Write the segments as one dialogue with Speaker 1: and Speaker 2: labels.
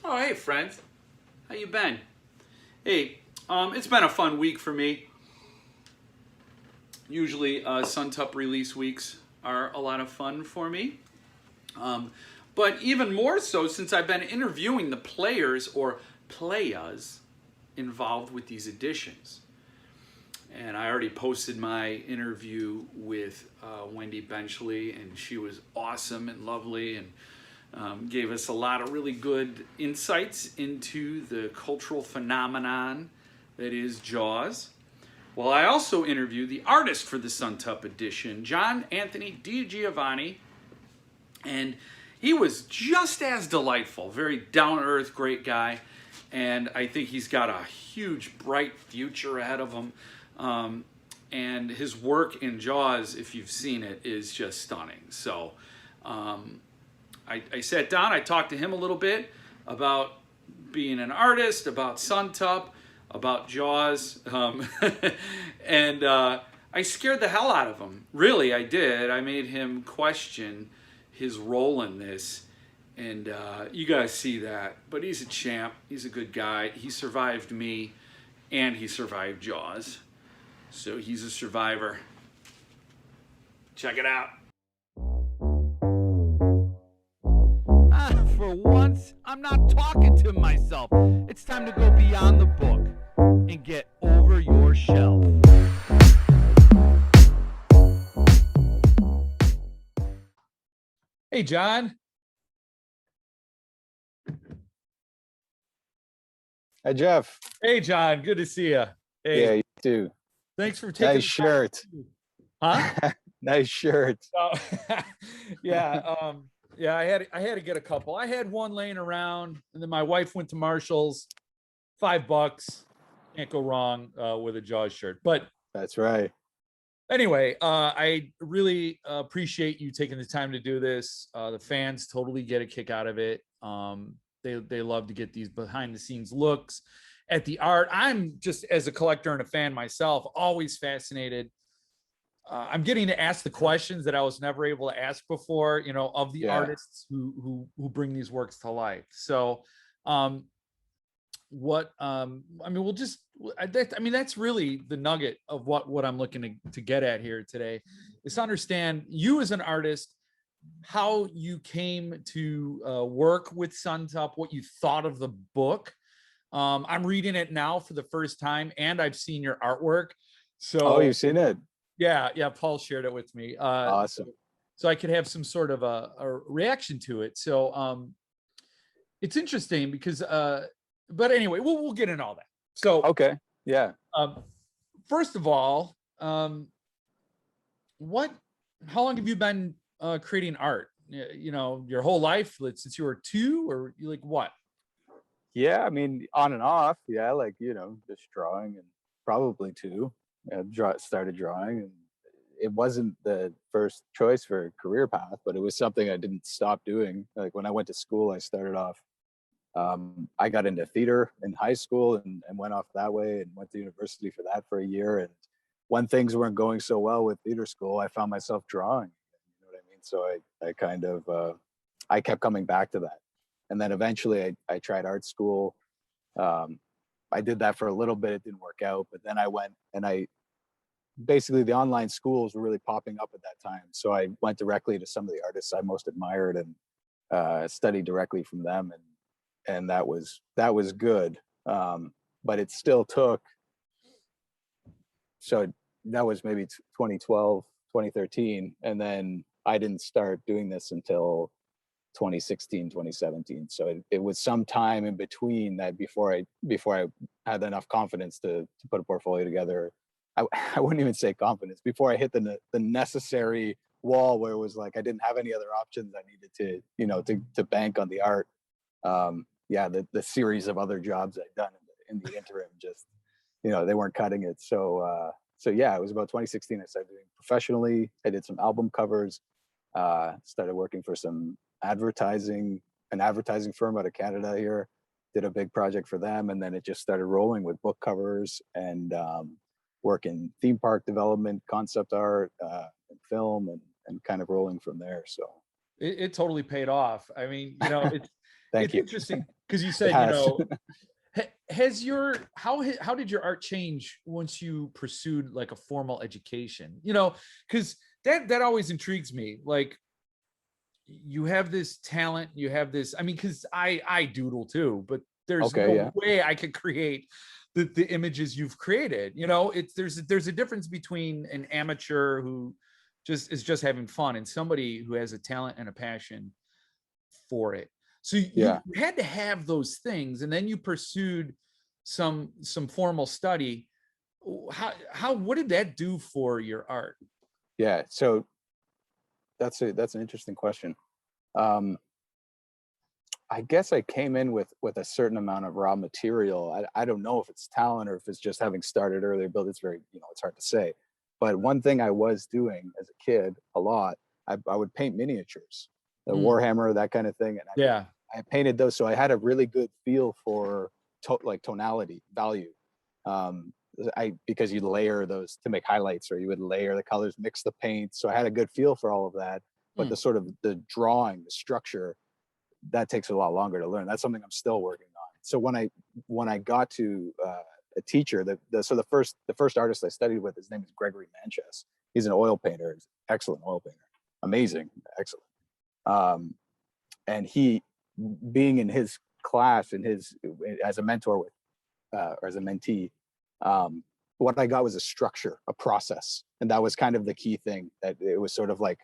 Speaker 1: Oh, hey, friends. How you been? Hey, it's been a fun week for me. Usually, Suntup release weeks are a lot of fun for me. But even more so since I've been interviewing the players or playas involved with these editions. And I already posted my interview with Wendy Benchley, and she was awesome and lovely and gave us a lot of really good insights into the cultural phenomenon that is Jaws. Well, I also interviewed the artist for the Suntup edition, John Anthony Di Giovanni, and he was just as delightful, very down-to-earth, great guy, and I think he's got a huge, bright future ahead of him. And his work in Jaws, if you've seen it, is just stunning. So I sat down, I talked to him a little bit about being an artist, about Suntup, about Jaws, and I scared the hell out of him. Really, I did. I made him question his role in this, and you guys see that. But he's a champ. He's a good guy. He survived me, and he survived Jaws. So he's a survivor. Check it out.
Speaker 2: For once, I'm not talking to myself. It's time to go beyond the book and get over your shelf.
Speaker 1: Hey, John.
Speaker 3: Hi, Jeff.
Speaker 1: Hey, John. Good to see you. Hey,
Speaker 3: Yeah, you too.
Speaker 1: thanks for taking
Speaker 3: Nice shirt.
Speaker 1: Huh?
Speaker 3: Nice shirt.
Speaker 1: Oh, yeah. Yeah, I had to get a couple. I had one laying around, and then my wife went to Marshall's. $5. Can't go wrong with a Jaws shirt. But
Speaker 3: That's right.
Speaker 1: anyway, I really appreciate you taking the time to do this. The fans totally get a kick out of it. They love to get these behind the scenes looks at the art. I'm just, as a collector and a fan myself, always fascinated. I'm getting to ask the questions that I was never able to ask before, of the artists who bring these works to life. So, I mean, that's really the nugget of what I'm looking to get at here today, is to understand you as an artist, how you came to work with Suntup, what you thought of the book. I'm reading it now for the first time, and I've seen your artwork. So,
Speaker 3: you've seen it?
Speaker 1: Yeah. Paul shared it with me.
Speaker 3: Awesome.
Speaker 1: So I could have some sort of a reaction to it. So it's interesting because, but anyway, we'll get into all that. So
Speaker 3: Okay. Yeah.
Speaker 1: First of all, how long have you been creating art? Your whole life, since you were 2, or you like what?
Speaker 3: Yeah. I mean, on and off. Yeah. Just drawing, and probably 2. Started drawing, and it wasn't the first choice for a career path, but it was something I didn't stop doing. Like when I went to school, I started off, I got into theater in high school and went off that way, and went to university for that for a year. And when things weren't going so well with theater school, I found myself drawing. You know what I mean? So I kind of, I kept coming back to that. And then eventually I tried art school. I did that for a little bit. It didn't work out, but then I went and basically the online schools were really popping up at that time. So I went directly to some of the artists I most admired and studied directly from them. And that was good. But it still took, so that was maybe 2012, 2013. And then I didn't start doing this until 2016, 2017. So it was some time in between that before I had enough confidence to put a portfolio together. I wouldn't even say confidence, before I hit the necessary wall where it was like I didn't have any other options. I needed to bank on the art. The series of other jobs I'd done in the interim just they weren't cutting it. So it was about 2016 I started doing professionally. I did some album covers, started working for an advertising firm out of Canada here, did a big project for them, and then it just started rolling with book covers and work in theme park development, concept art, and film, and kind of rolling from there. So
Speaker 2: It totally paid off. I mean, you know,
Speaker 3: Thank
Speaker 2: it's
Speaker 3: you.
Speaker 2: interesting because you
Speaker 3: It
Speaker 2: said, you
Speaker 3: has.
Speaker 2: know, has your how did your art change once you pursued like a formal education? You know, because that always intrigues me. Like, you have this talent, you have this. I mean, because I doodle too, but there's
Speaker 3: Okay,
Speaker 2: no
Speaker 3: yeah.
Speaker 2: way I could create the images you've created. You know, it's there's a difference between an amateur who just having fun and somebody who has a talent and a passion for it. So you
Speaker 3: Yeah.
Speaker 2: had to have those things, and then you pursued some formal study. How what did that do for your art?
Speaker 3: Yeah. So that's an interesting question. Um, I guess I came in with a certain amount of raw material. I don't know if it's talent or if it's just having started earlier, but it's very, it's hard to say. But one thing I was doing as a kid a lot, I would paint miniatures, the
Speaker 2: Mm,
Speaker 3: Warhammer, that kind of thing. And
Speaker 2: yeah.
Speaker 3: I painted those. So I had a really good feel for like tonality, value. Um, because you layer those to make highlights, or you would layer the colors, mix the paint. So I had a good feel for all of that. But
Speaker 2: Mm,
Speaker 3: the sort of the drawing, the structure, that takes a lot longer to learn. That's something I'm still working on. So when I got to a teacher, the first artist I studied with, his name is Gregory Manchess. He's an oil painter, he's an excellent oil painter, amazing, excellent. Um, and he, being in his class and his as a mentor with or as a mentee, um, what I got was a structure, a process, and that was kind of the key thing. That it was sort of like,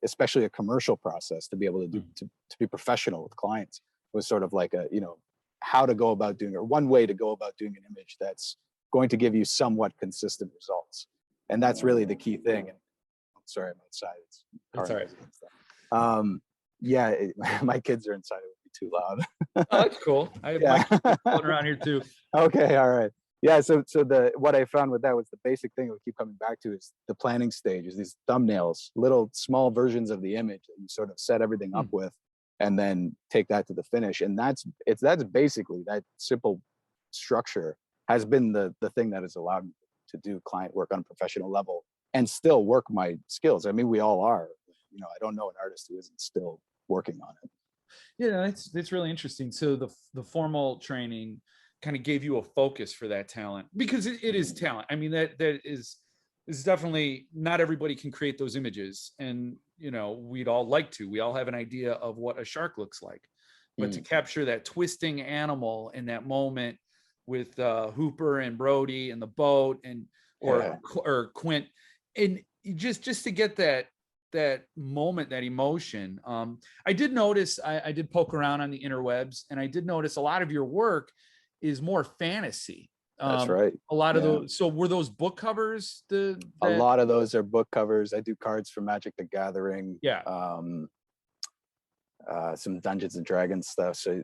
Speaker 3: especially a commercial process, to be able to do
Speaker 2: mm.
Speaker 3: to be professional with clients, was sort of like a, how to go about doing, or one way to go about doing an image that's going to give you somewhat consistent results, and that's really the key thing. And sorry, I'm outside. It's car
Speaker 2: That's all right.
Speaker 3: noise and stuff. Yeah, my kids are inside. It would be too loud.
Speaker 2: Oh, that's cool. My
Speaker 3: Yeah.
Speaker 2: kids are floating around here too.
Speaker 3: Okay, all right. Yeah, so the what I found with that was the basic thing we keep coming back to is the planning stages, these thumbnails, little small versions of the image that you sort of set everything up
Speaker 2: Mm.
Speaker 3: with, and then take that to the finish. And that's basically that simple structure has been the thing that has allowed me to do client work on a professional level and still work my skills. I mean, we all are. I don't know an artist who isn't still working on it.
Speaker 2: Yeah, that's really interesting. So the formal training kind of gave you a focus for that talent because it is talent. I mean, that is definitely not everybody can create those images, and you know we'd all like to. We all have an idea of what a shark looks like, but to
Speaker 3: Mm,
Speaker 2: capture that twisting animal in that moment with Hooper and Brody and the boat and
Speaker 3: yeah.
Speaker 2: or Quint, and just to get that moment, that emotion. I did notice, I did poke around on the interwebs, and I did notice a lot of your work is more fantasy.
Speaker 3: That's right.
Speaker 2: A lot of
Speaker 3: Yeah.
Speaker 2: those. So were those book covers?
Speaker 3: A
Speaker 2: That
Speaker 3: lot of those are book covers. I do cards for Magic the Gathering,
Speaker 2: yeah,
Speaker 3: some Dungeons and Dragons stuff. So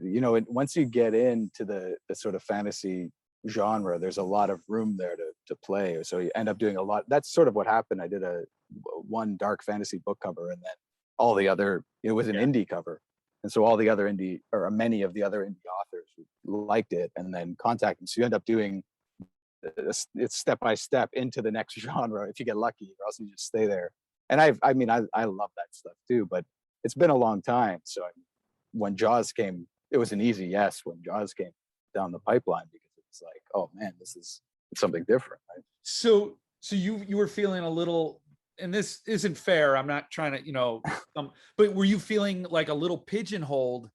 Speaker 3: once you get into the sort of fantasy genre, there's a lot of room there to play. So you end up doing a lot. That's sort of what happened. I did one dark fantasy book cover, and then all the other, it was an
Speaker 2: yeah.
Speaker 3: indie cover, and so all the other indie, or many of the other indie authors liked it, and then contacted. So you end up doing it's step by step into the next genre if you get lucky, or else you just stay there. And I love that stuff too, but it's been a long time. So when Jaws came, it was an easy yes when Jaws came down the pipeline, because it was like, oh man, this is something different, right?
Speaker 2: So you were feeling a little, and this isn't fair. I'm not trying to, but were you feeling like a little pigeonholed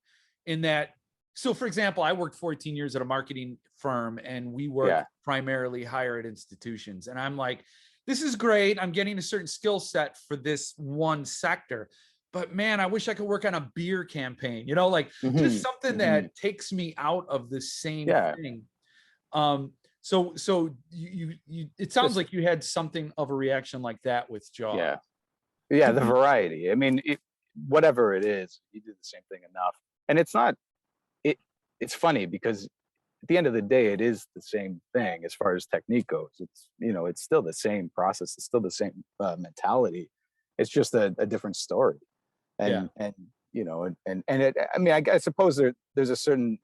Speaker 2: in that? So, for example, I worked 14 years at a marketing firm, and we work
Speaker 3: Yeah.
Speaker 2: primarily higher ed institutions. And I'm like, this is great. I'm getting a certain skill set for this one sector. But man, I wish I could work on a beer campaign, like just
Speaker 3: Hmm.
Speaker 2: something
Speaker 3: Hmm.
Speaker 2: that takes me out of the same
Speaker 3: Yeah.
Speaker 2: thing. So you it sounds
Speaker 3: Just
Speaker 2: like you had something of a reaction like that with Jaws.
Speaker 3: yeah. Yeah, the variety. I mean, whatever it is, you do the same thing enough. And it's not it it's funny because at the end of the day, it is the same thing as far as technique goes. It's still the same process. It's still the same mentality. It's just a different story.
Speaker 2: Yeah.
Speaker 3: And I mean, I suppose there's a certain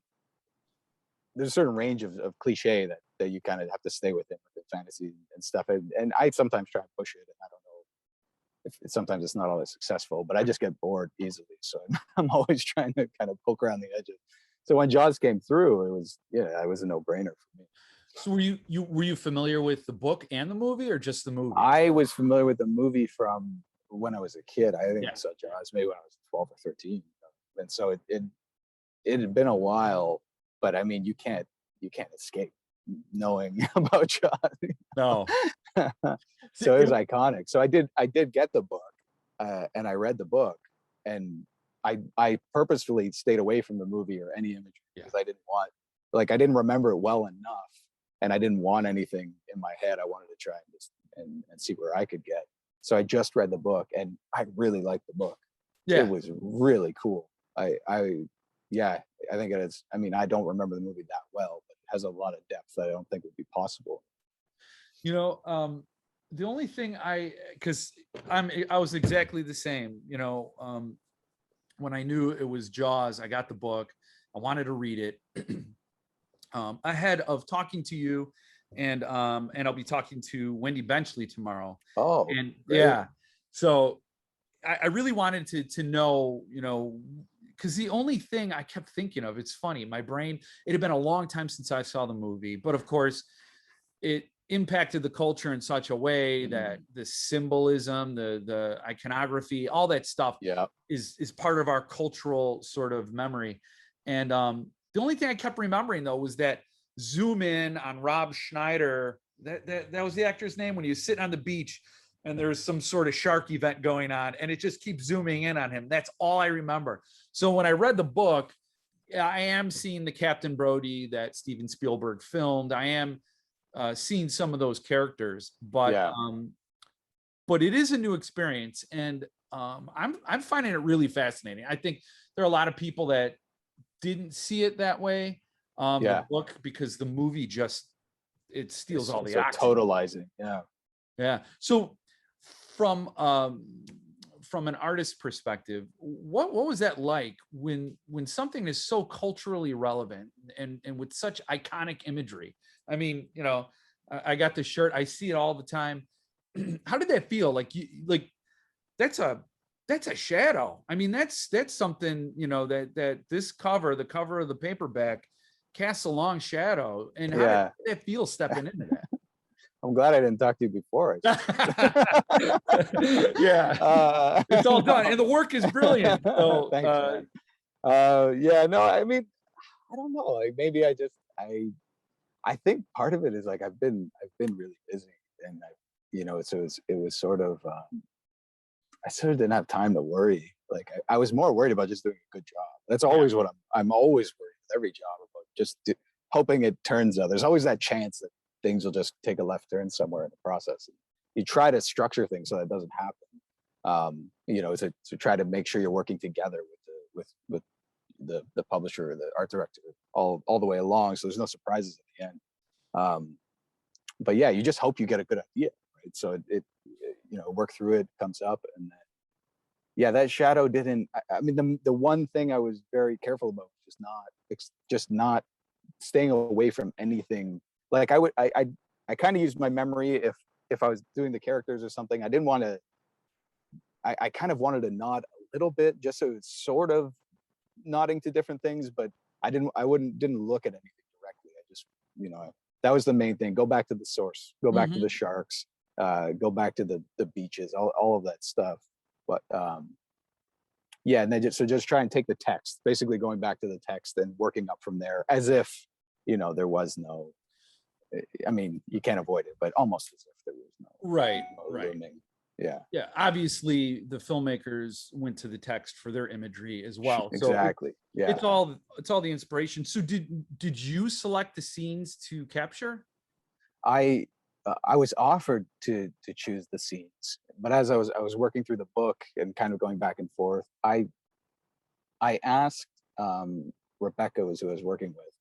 Speaker 3: range of cliche that you kind of have to stay within fantasy and stuff. And I sometimes try and push it. And I don't know. sometimes it's not always successful, but I just get bored easily. So I'm always trying to kind of poke around the edges. So when Jaws came through, it was a no-brainer for me.
Speaker 2: So were you familiar with the book and the movie, or just the movie?
Speaker 3: I was familiar with the movie from when I was a kid. I think
Speaker 2: Yeah.
Speaker 3: I saw Jaws maybe when I was 12 or 13. And so it had been a while, but I mean, you can't escape knowing about Jaws.
Speaker 2: No.
Speaker 3: So it was iconic. So I did get the book, and I read the book, and I purposefully stayed away from the movie or any imagery because I didn't remember it well enough, and I didn't want anything in my head. I wanted to try and just and see where I could get. So I just read the book, and I really liked the book.
Speaker 2: Yeah.
Speaker 3: It was really cool. I think it is. I mean, I don't remember the movie that well, but it has a lot of depth that I don't think would be possible.
Speaker 2: You know, the only thing because I was exactly the same. You know, when I knew it was Jaws, I got the book. I wanted to read it ahead of talking to you, and I'll be talking to Wendy Benchley tomorrow.
Speaker 3: Oh,
Speaker 2: and
Speaker 3: great.
Speaker 2: Yeah, so I really wanted to know, you know, because the only thing I kept thinking of, it's funny, my brain, it had been a long time since I saw the movie, but of course it impacted the culture in such a way that the symbolism, the iconography, all that stuff is part of our cultural sort of memory. And the only thing I kept remembering though was that zoom in on Rob Schneider. That was the actor's name, when he was sitting on the beach and there's some sort of shark event going on, and it just keeps zooming in on him. That's all I remember. So when I read the book, I am seeing the Captain Brody that Steven Spielberg filmed. I am seeing some of those characters, but it is a new experience, and I'm finding it really fascinating. I think there are a lot of people that didn't see it that way, the book, because the movie just it steals all the action.
Speaker 3: Totalizing.
Speaker 2: Yeah. So from an artist's perspective, what was that like when something is so culturally relevant and with such iconic imagery? I mean, you know, I got the shirt, I see it all the time. How did that feel? Like that's a shadow. I mean, that's something, you know, that this cover, the cover of the paperback, casts a long shadow. And how did that feel stepping into that?
Speaker 3: I'm glad I didn't talk to you before.
Speaker 2: It's all done, and the work is brilliant. So,
Speaker 3: thanks, man. No, I mean, I don't know. Like maybe I think part of it is like I've been really busy, and so it was sort of I sort of didn't have time to worry. Like I was more worried about just doing a good job. That's always what I'm always worried with every job about, just hoping it turns out. There's always that chance that things will just take a left turn somewhere in the process. You try to structure things so that doesn't happen. To try to make sure you're working together with the publisher, the art director, all the way along, so there's no surprises at the end. But yeah, you just hope you get a good idea, right? So it work through it, comes up, and then that shadow didn't. I mean, the one thing I was very careful about was just not staying away from anything. Like I kind of used my memory if I was doing the characters or something. I didn't want to. I kind of wanted to nod a little bit, just so it's sort of nodding to different things, but I didn't look at anything directly. I just, that was the main thing. Go back to the source. Go back to the sharks. Go back to the beaches. All of that stuff. But and then just try and take the text, basically going back to the text and working up from there, as if there was no. I mean, you can't avoid it, but almost as if there was no
Speaker 2: right.
Speaker 3: looming. Yeah.
Speaker 2: Obviously, the filmmakers went to the text for their imagery as well.
Speaker 3: Exactly.
Speaker 2: So it's all the inspiration. So did you select the scenes to capture?
Speaker 3: I was offered to choose the scenes, but as I was working through the book and kind of going back and forth, I asked Rebecca, who I was working with,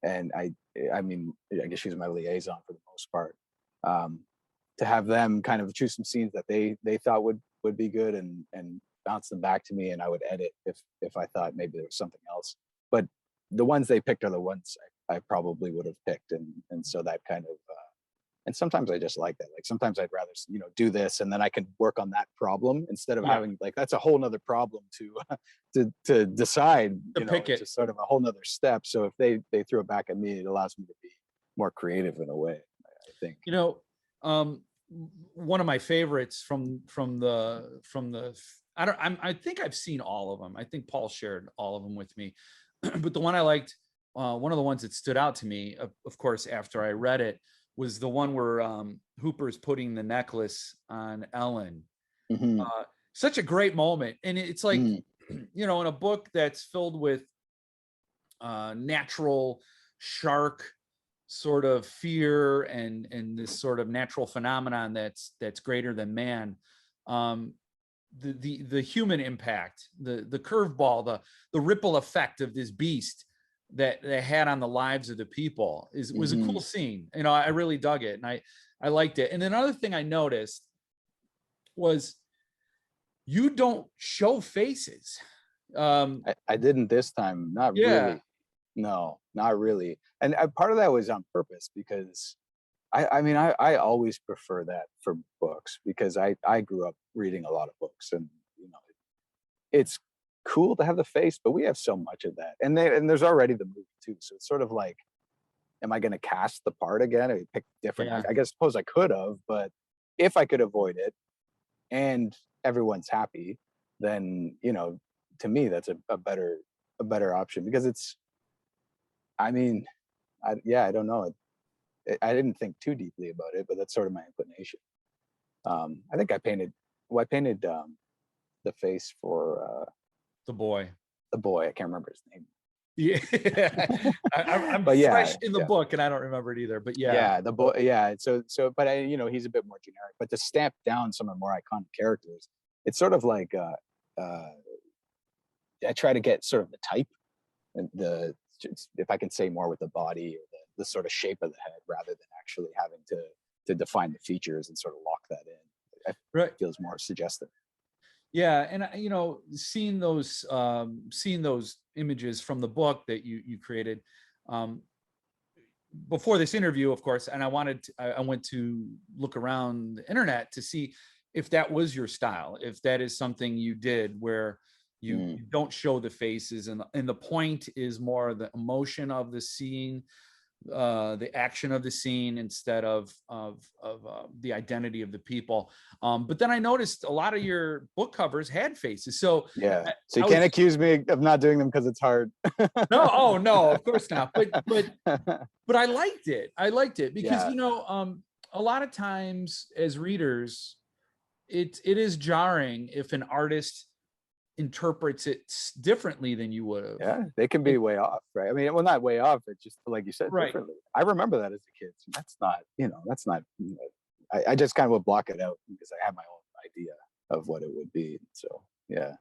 Speaker 3: and I mean, I guess she's my liaison for the most part, to have them kind of choose some scenes that they thought would be good and bounce them back to me, and I would edit if I thought maybe there was something else. But the ones they picked are the ones I probably would have picked, and so that kind of And sometimes I just like that. Like sometimes I'd rather, do this and then I can work on that problem instead of
Speaker 2: Yeah.
Speaker 3: having like, that's a whole nother problem to decide,
Speaker 2: To pick
Speaker 3: it's
Speaker 2: it.
Speaker 3: just sort of a whole nother step. So if they throw it back at me, it allows me to be more creative in a way, I think.
Speaker 2: One of my favorites from the I think I've seen all of them. I think Paul shared all of them with me, but the one I liked, one of the ones that stood out to me, of course, after I read it, was the one where Hooper's putting the necklace on Ellen.
Speaker 3: Mhm.
Speaker 2: Such a great moment, and it's like,
Speaker 3: Mhm.
Speaker 2: in a book that's filled with natural shark sort of fear and this sort of natural phenomenon that's greater than man. The human impact, the curveball, the ripple effect of this beast that they had on the lives of the people was a cool scene. I really dug it, and I liked it. And another thing I noticed was you don't show faces.
Speaker 3: I didn't this time, not
Speaker 2: Yeah.
Speaker 3: really. No, not really. And part of that was on purpose because I always prefer that for books because I grew up reading a lot of books, and it's cool to have the face, but we have so much of that, and there's already the movie too. So it's sort of like, am I going to cast the part again or pick different?
Speaker 2: Yeah.
Speaker 3: I guess suppose I could have, but if I could avoid it and everyone's happy, then to me that's a better option because it's. I mean, I don't know. I didn't think too deeply about it, but that's sort of my inclination. I think I painted. Well, I painted the face for
Speaker 2: The boy.
Speaker 3: the boy. I can't remember his name.
Speaker 2: Yeah. I'm
Speaker 3: But yeah,
Speaker 2: fresh in the book, and I don't remember it either. But yeah.
Speaker 3: Yeah, the boy. Yeah, so but he's a bit more generic. But to stamp down some of the more iconic characters, it's sort of like I try to get sort of the type and if I can say more with the body or the sort of shape of the head rather than actually having to define the features and sort of lock that in.
Speaker 2: Right.
Speaker 3: It feels more suggestive.
Speaker 2: Yeah, and seeing those images from the book that you created before this interview, of course, and I went to look around the internet to see if that was your style, if that is something you did where you don't show the faces, and the point is more the emotion of the scene, the action of the scene instead of the identity of the people. But then I noticed a lot of your book covers had faces. So
Speaker 3: yeah, so you can't accuse me of not doing them because it's hard.
Speaker 2: No, oh no, of course not. But I liked it. I liked it because a lot of times as readers, it is jarring if an artist interprets it differently than you would have.
Speaker 3: Yeah, they can be way off, right? I mean, well, not way off, but just like you said,
Speaker 2: Right.
Speaker 3: differently. I remember that as a kid. So that's not. I just kind of would block it out because I had my own idea of what it would be. So yeah.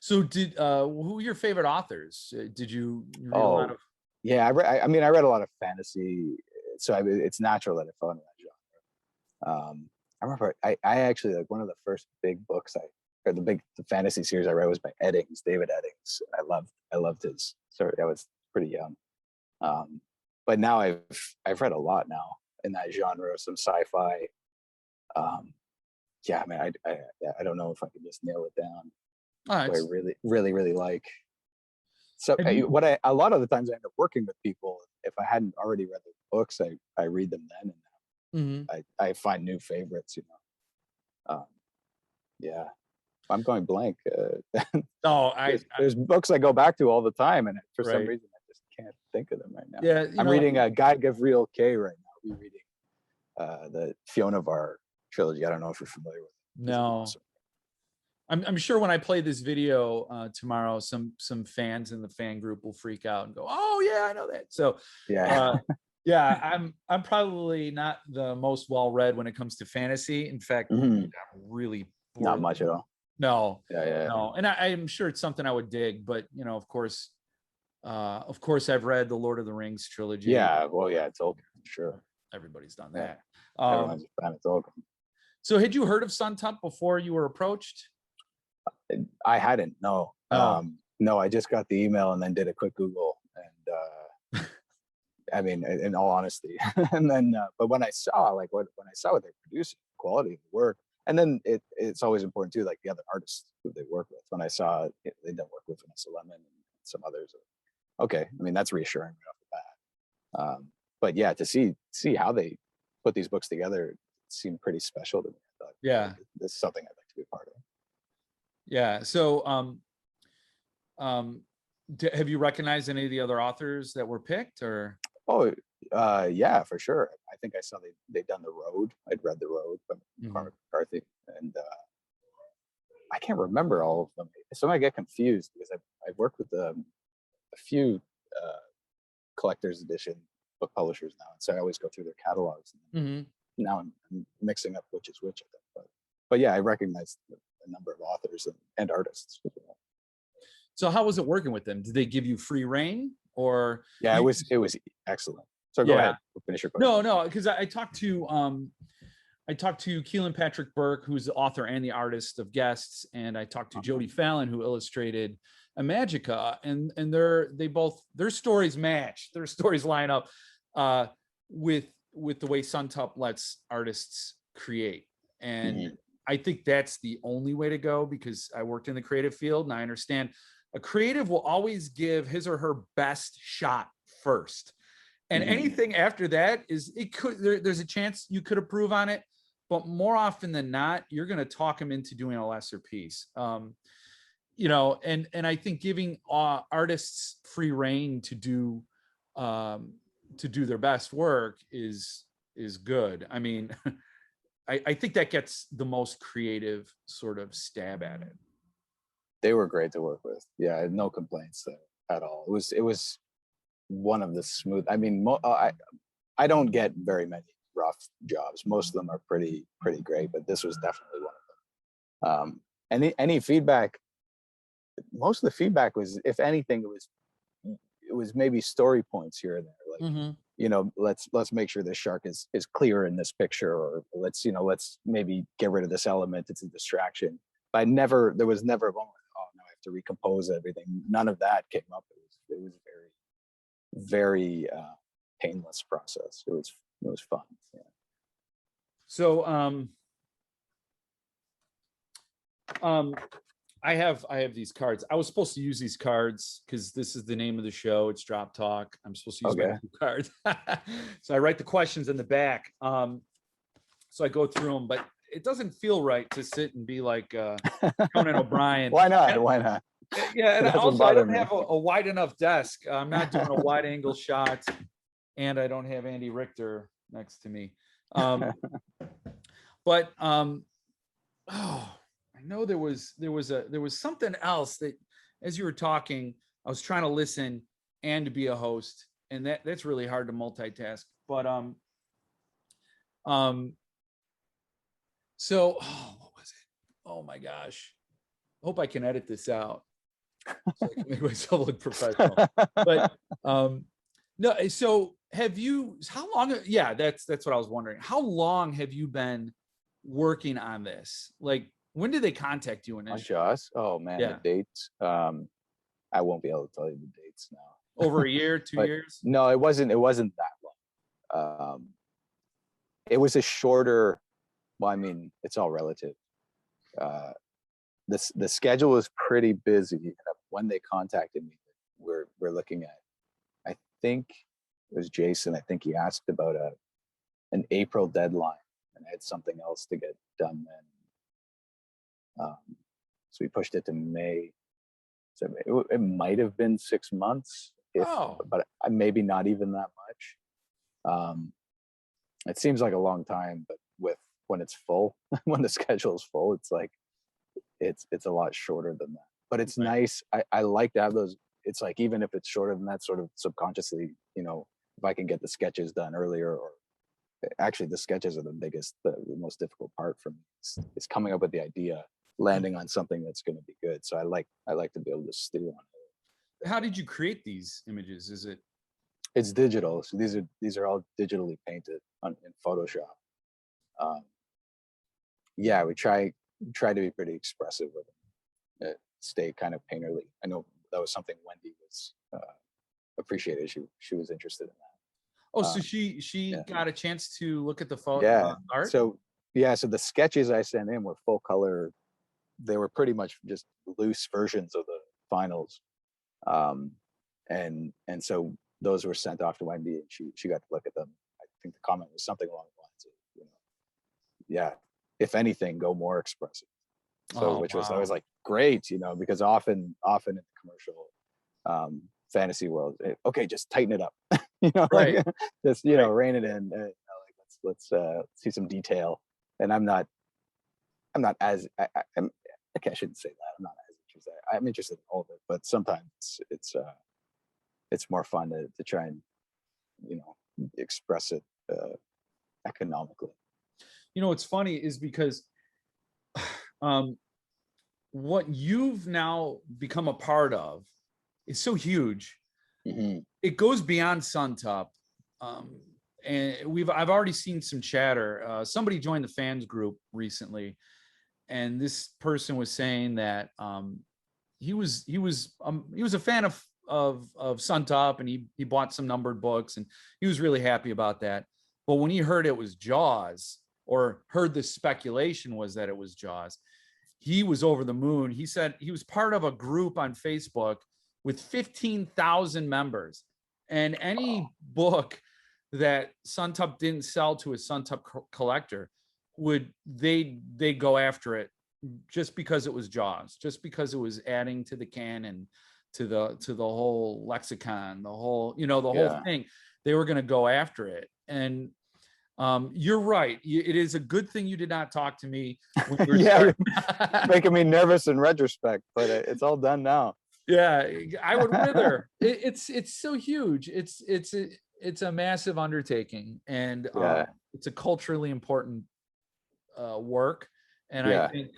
Speaker 2: So who were your favorite authors? Did you read a lot of?
Speaker 3: Yeah, I read a lot of fantasy, so it's natural that I fell into that genre. I remember I actually, like, one of the first big books the fantasy series I read was by Eddings, David Eddings. I loved his. Sorry, I was pretty young, but now I've read a lot now in that genre, some sci-fi. Yeah, I mean, I don't know if I could just nail it down. What I really, really, really like. So a lot of the times I end up working with people. If I hadn't already read the books, I read them then, and I find new favorites. Yeah, I'm going blank. There's books I go back to all the time, and for some reason I just can't think of them right now.
Speaker 2: Yeah,
Speaker 3: I'm reading Guy Gavriel Kay right now. Rereading the Fionavar trilogy. I don't know if you're familiar with it.
Speaker 2: No. I'm sure when I play this video tomorrow, some fans in the fan group will freak out and go, "Oh yeah, I know that." So yeah, I'm probably not the most well read when it comes to fantasy. In fact, I'm really bored.
Speaker 3: Not much at all.
Speaker 2: No,
Speaker 3: yeah.
Speaker 2: No, and I'm sure it's something I would dig, but of course, I've read the Lord of the Rings trilogy.
Speaker 3: Yeah, well, yeah, it's Tolkien, sure.
Speaker 2: Everybody's done that.
Speaker 3: Everyone's a fan of Tolkien.
Speaker 2: So, had you heard of Suntup before you were approached?
Speaker 3: I hadn't. No. No, I just got the email and then did a quick Google, and I mean, in all honesty. And then, but when I saw when I saw what they're producing, quality of the work, and then it's always important too, like the other artists who they work with. When I saw they didn't work with Vanessa Lemon and some others, okay, I mean that's reassuring right off the bat. But yeah, to see how they put these books together seemed pretty special to me. I thought,
Speaker 2: Yeah.
Speaker 3: this is something I'd like to be a part of.
Speaker 2: Yeah. So, have you recognized any of the other authors that were picked, or?
Speaker 3: Oh, yeah, for sure. I think I saw they'd done The Road. I'd read The Road from McCarthy, and I can't remember all of them. So I get confused because I've worked with a few collector's edition book publishers now, and so I always go through their catalogs. And now I'm mixing up which is which, I think. But yeah, I recognize a number of authors and artists as well.
Speaker 2: So how was it working with them? Did they give you free reign, or?
Speaker 3: Yeah, it was excellent. So go ahead, we'll finish your question.
Speaker 2: No, because I talked to Keelan Patrick Burke, who's the author and the artist of Guests, and I talked to Jody Fallon, who illustrated Imagica, and their stories match. Their stories line up with the way Suntup lets artists create, and I think that's the only way to go, because I worked in the creative field and I understand a creative will always give his or her best shot first. And anything after that there's a chance you could improve on it, but more often than not, you're going to talk them into doing a lesser piece. And I think giving artists free reign to do their best work is good. I mean, I think that gets the most creative sort of stab at it.
Speaker 3: They were great to work with. Yeah, I had no complaints there at all. It was one of the smooth. I mean, I don't get very many rough jobs. Most of them are pretty great, but this was definitely one of them. Any feedback, most of the feedback was, if anything, it was maybe story points here and there, like let's make sure this shark is clear in this picture, or let's maybe get rid of this element, it's a distraction. But there was never a moment, oh no, I have to recompose everything. None of that came up. It was very painless process. It was fun. Yeah.
Speaker 2: So I have these cards. I was supposed to use these cards because this is the name of the show. It's Drop Talk. I'm supposed to use my cards. So I write the questions in the back. So I go through them, but it doesn't feel right to sit and be like Conan O'Brien.
Speaker 3: Why not?
Speaker 2: Yeah, and also I don't have a wide enough desk. I'm not doing a wide angle shot, and I don't have Andy Richter next to me. But I know there was something else that, as you were talking, I was trying to listen and to be a host, and that's really hard to multitask. But so what was it? Oh my gosh. I hope I can edit this out so I can make myself look professional. But no, so how long, yeah, that's what I was wondering. How long have you been working on this? Like, when did they contact you initially?
Speaker 3: Just, oh man, the dates. I won't be able to tell you the dates now.
Speaker 2: Over a year, 2 years?
Speaker 3: No, it wasn't that long. It was a shorter, well, I mean, it's all relative. The schedule was pretty busy. When they contacted me, we're looking at, I think it was Jason, I think he asked about an April deadline, and I had something else to get done then. So we pushed it to May. So it might have been 6 months, but maybe not even that much. It seems like a long time, but when it's full, when the schedule is full, it's like it's a lot shorter than that. But it's nice. I like to have those. It's like, even if it's shorter than that, sort of subconsciously, if I can get the sketches done earlier, or actually the sketches are the most difficult part for me. It's coming up with the idea, landing on something that's going to be good. So I like to be able to stew on it.
Speaker 2: How did you create these images?
Speaker 3: It's digital. So these are all digitally painted in Photoshop. Yeah, we try to be pretty expressive with them. Stay kind of painterly. I know that was something Wendy was appreciated. She was interested in that.
Speaker 2: Oh, so she
Speaker 3: yeah.
Speaker 2: got a chance to look at the
Speaker 3: Yeah.
Speaker 2: art.
Speaker 3: So so the sketches I sent in were full color. They were pretty much just loose versions of the finals. Um, and so those were sent off to Wendy, and she got to look at them. I think the comment was something along the lines of, yeah, if anything, go more expressive. So
Speaker 2: Oh,
Speaker 3: which was, I
Speaker 2: wow.
Speaker 3: was like, great, because often in the commercial fantasy world, okay, just tighten it up, like
Speaker 2: Right.
Speaker 3: just
Speaker 2: Right.
Speaker 3: rein it in, like let's see some detail. And I'm not as I'm, okay, I shouldn't say that. I'm not as interested. I'm interested in all of it, but sometimes it's more fun to try and express it economically.
Speaker 2: What's funny is because um, what you've now become a part of is so huge.
Speaker 3: Mm-hmm.
Speaker 2: It goes beyond Suntup. And I've already seen some chatter. Somebody joined the fans group recently, and this person was saying that he was a fan of Suntup, and he bought some numbered books, and he was really happy about that. But when he heard it was Jaws, or heard the speculation was that it was Jaws, he was over the moon. He said he was part of a group on Facebook with 15,000 members, and any book that Suntup didn't sell to a Suntup collector would they go after it just because it was Jaws, just because it was adding to the canon, to the whole lexicon, the whole whole thing. They were going to go after it. And you're right. It is a good thing you did not talk to me when you were
Speaker 3: You're making me nervous in retrospect, but it's all done now.
Speaker 2: Yeah, I would rather. It's so huge. It's a massive undertaking, and it's a culturally important work. And I think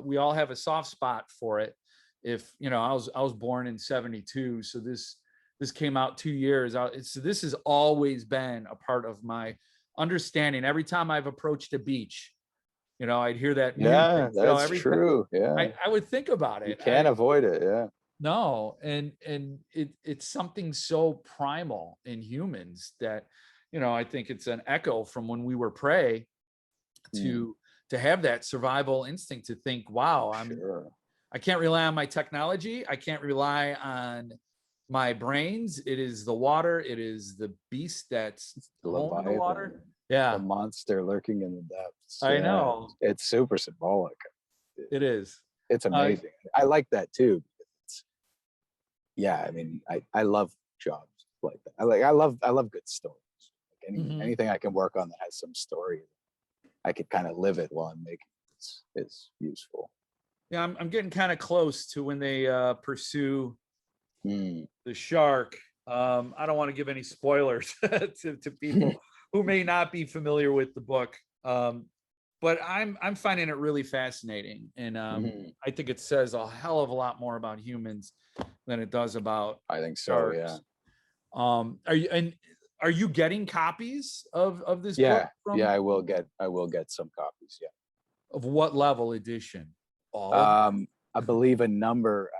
Speaker 2: we all have a soft spot for it. If I was born in '72, so this came out 2 years out. So this has always been a part of my understanding. Every time I've approached a beach, I'd hear that music.
Speaker 3: Yeah, that's true.
Speaker 2: I would think about it.
Speaker 3: You can't avoid it. Yeah.
Speaker 2: No, and it's something so primal in humans that I think it's an echo from when we were prey, to have that survival instinct, to think, wow, I can't rely on my technology, I can't rely on my brains. It is the water, it is the beast that's home in the water. Yeah,
Speaker 3: the monster lurking in the depths.
Speaker 2: I know.
Speaker 3: It's super symbolic.
Speaker 2: It is.
Speaker 3: It's amazing. I like that too. I mean, I love jobs like that. I love good stories. Like anything I can work on that has some story, I could kind of live it while I'm making it, is useful.
Speaker 2: Yeah, I'm getting kind of close to when they pursue the shark. I don't want to give any spoilers to people who may not be familiar with the book. But I'm finding it really fascinating, and I think it says a hell of a lot more about humans than it does about.
Speaker 3: I think so.
Speaker 2: sharks. Yeah. Are you getting copies of this
Speaker 3: book?
Speaker 2: Yeah,
Speaker 3: I will get some copies. Yeah.
Speaker 2: Of what level edition? All
Speaker 3: of them? I believe a number.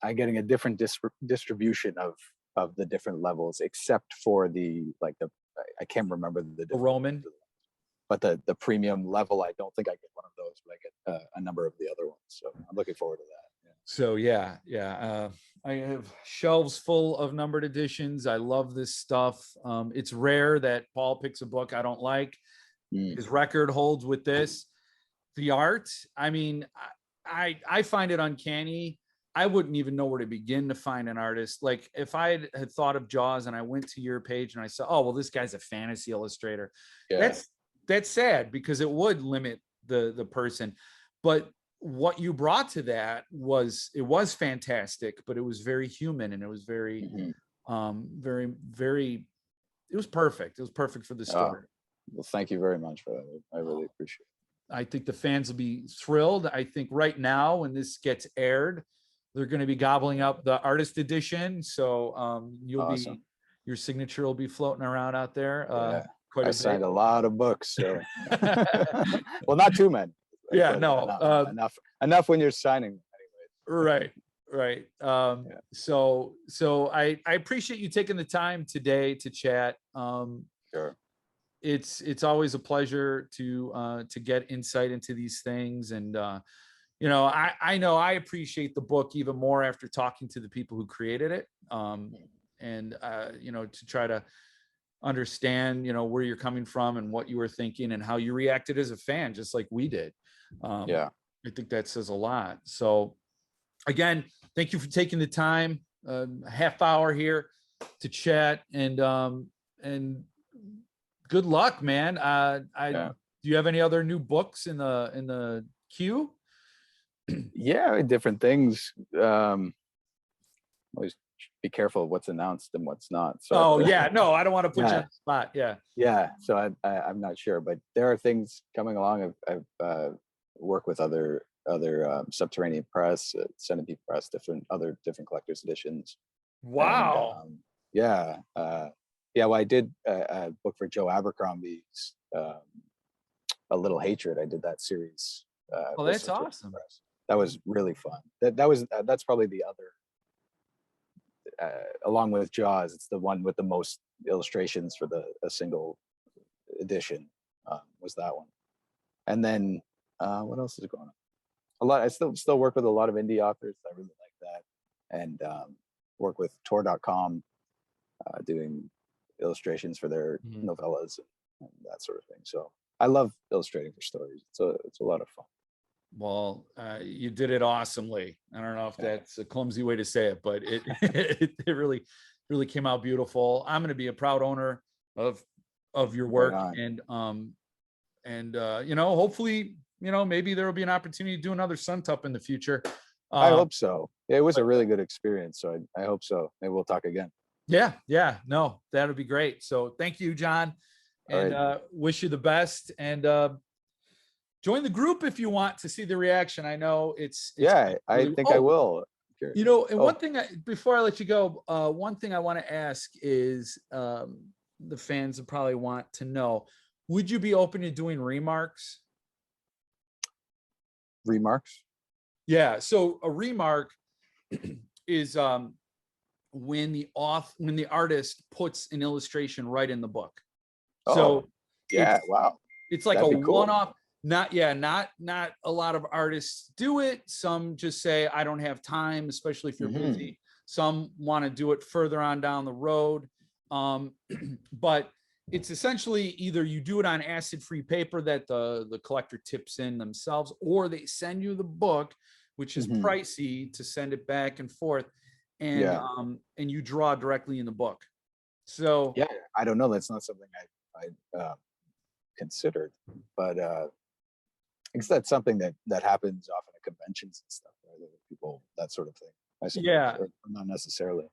Speaker 3: I'm getting a different distribution of the different levels, except for I can't remember the
Speaker 2: Roman.
Speaker 3: But the premium level, I don't think I get one of those, but I get a number of the other ones. So I'm looking forward to that. Yeah.
Speaker 2: So yeah. I have shelves full of numbered editions. I love this stuff. It's rare that Paul picks a book I don't like. His record holds with this. The art, I mean, I find it uncanny. I wouldn't even know where to begin to find an artist. Like if I had thought of Jaws and I went to your page and I saw, oh, well, this guy's a fantasy illustrator. Yeah. That's sad, because it would limit the person. But what you brought to that was fantastic, but it was very human, and it was very, very, very, it was perfect. It was perfect for the story.
Speaker 3: Well, thank you very much for that. I really appreciate it.
Speaker 2: I think the fans will be thrilled. I think right now, when this gets aired, they're going to be gobbling up the artist edition. So your signature will be floating around out there.
Speaker 3: I signed a lot of books. So. Well, not too many.
Speaker 2: Yeah, no.
Speaker 3: Enough when you're signing.
Speaker 2: Right. Right.
Speaker 3: Yeah.
Speaker 2: So I appreciate you taking the time today to chat.
Speaker 3: Sure.
Speaker 2: It's always a pleasure to get insight into these things. And I know I appreciate the book even more after talking to the people who created it. And to try to understand, where you're coming from and what you were thinking and how you reacted as a fan, just like we did.
Speaker 3: Yeah.
Speaker 2: I think that says a lot. So again, thank you for taking the time, a half hour here to chat, and good luck, man.
Speaker 3: Yeah.
Speaker 2: Do you have any other new books in the queue?
Speaker 3: Yeah, different things. Always be careful of what's announced and what's not. So
Speaker 2: Oh yeah, no, I don't want to put you
Speaker 3: Yeah.
Speaker 2: on the spot. Yeah.
Speaker 3: yeah. So I'm not sure, but there are things coming along. I've worked with other Subterranean Press, Suntup Press, different collectors editions. And
Speaker 2: Wow.
Speaker 3: yeah, yeah. Well, I did a book for Joe Abercrombie's A Little Hatred. I did that series.
Speaker 2: Well,
Speaker 3: with
Speaker 2: that's
Speaker 3: Suntup
Speaker 2: awesome.
Speaker 3: Press. That was really fun. That's probably the other, along with Jaws, it's the one with the most illustrations for a single edition. Was that one? And then what else is going on? A lot. I still work with a lot of indie authors. I really like that, and work with Tor.com, doing illustrations for their novellas and that sort of thing. So I love illustrating for stories. It's a lot of fun.
Speaker 2: Well, you did it awesomely. I don't know if that's a clumsy way to say it, but it it really came out beautiful. I'm going to be a proud owner of your work,
Speaker 3: Right on.
Speaker 2: and hopefully, maybe there will be an opportunity to do another Suntup in the future.
Speaker 3: I hope so. It was a really good experience, so I hope so. Maybe we'll talk again.
Speaker 2: Yeah, no, that would be great. So thank you, John,
Speaker 3: All
Speaker 2: and
Speaker 3: right.
Speaker 2: wish you the best. And join the group if you want to see the reaction. I know it's
Speaker 3: Yeah, I
Speaker 2: really,
Speaker 3: think I will.
Speaker 2: and
Speaker 3: Oh,
Speaker 2: one thing before I let you go, one thing I want to ask is, the fans would probably want to know, would you be open to doing remarks?
Speaker 3: remarks?
Speaker 2: Yeah. So a remark is when the artist puts an illustration right in the book.
Speaker 3: Oh,
Speaker 2: So
Speaker 3: yeah. Wow.
Speaker 2: it's like a
Speaker 3: That'd be cool.
Speaker 2: one-off. Not a lot of artists do it. Some just say, I don't have time, especially if you're busy. Some want to do it further on down the road. But it's essentially either you do it on acid-free paper that the collector tips in themselves, or they send you the book, which is pricey to send it back and forth, and and you draw directly in the book. So
Speaker 3: yeah, I don't know. That's not something I considered, but because that's something that happens often at conventions and stuff, right? People, that sort of thing. I suppose, or not necessarily.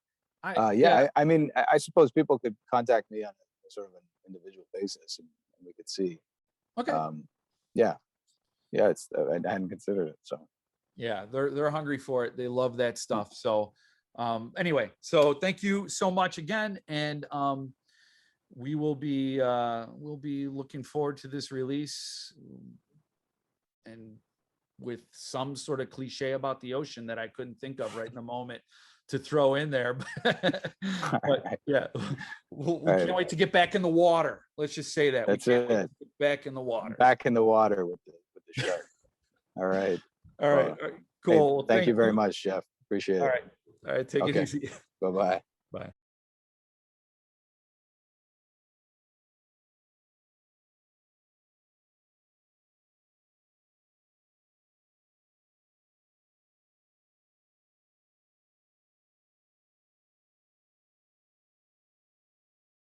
Speaker 3: I mean, I suppose people could contact me on a sort of an individual basis, and we could see.
Speaker 2: Okay.
Speaker 3: Yeah. It's I hadn't considered it. So
Speaker 2: yeah, they're hungry for it. They love that stuff. So anyway, so thank you so much again, and we'll be looking forward to this release, and with some sort of cliche about the ocean that I couldn't think of right in the moment to throw in there. But yeah, we can't wait to get back in the water. Let's just say that.
Speaker 3: That's it.
Speaker 2: Get back in the water.
Speaker 3: Back in the water with the shark. All right.
Speaker 2: All right. Cool.
Speaker 3: Hey, thank you very much, Jeff. Appreciate it.
Speaker 2: All right. Take it easy.
Speaker 3: Bye-bye.
Speaker 2: Bye.